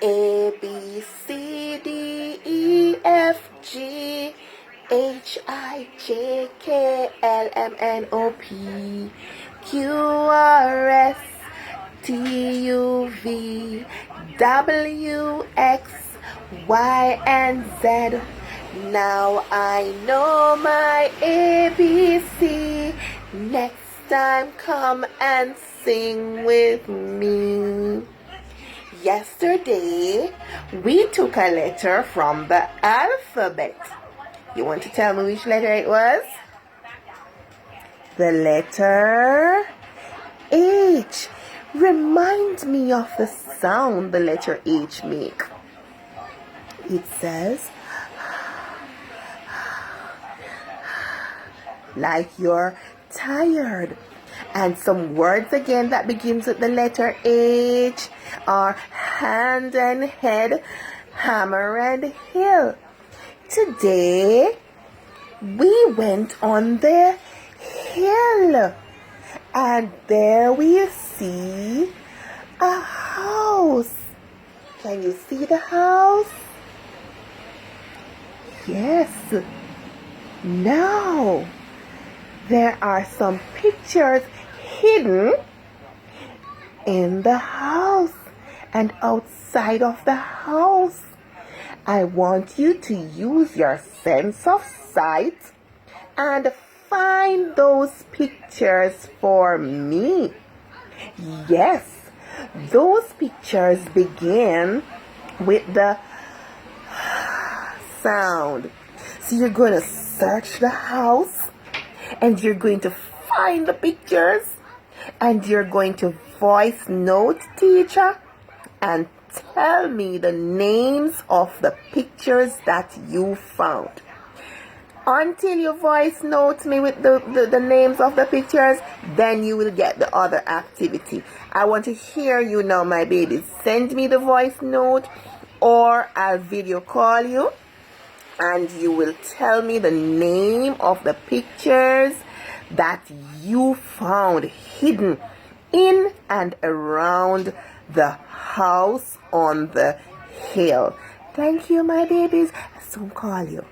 A, B, C, D, E, F, G, H, I, J, K, L, M, N, O, P, Q, R, S, T, U, V, W, X, Y, and Z. Now I know my ABC. Next time come and sing with me. Yesterday, we took a letter from the alphabet. You want to tell me which letter it was? The letter H. Remind me of the sound the letter H make. It says, like you're tired. And some words again that begins with the letter H are hand and head, hammer and hill. Today, we went on the hill. And there we see a house. Can you see the house? Yes. Now, there are some pictures hidden in the house and outside of the house. I want you to use your sense of sight and find those pictures for me. Yes, those pictures begin with the sound. So you're going to search the house and you're going to find the pictures and you're going to voice note teacher and tell me the names of the pictures that you found. Until you voice note me with the names of the pictures, then you will get the other activity. I want to hear you now, my babies. Send me the voice note or I'll video call you and you will tell me the name of the pictures that you found hidden in and around the house on the hill. Thank you, my babies. I'll soon call you.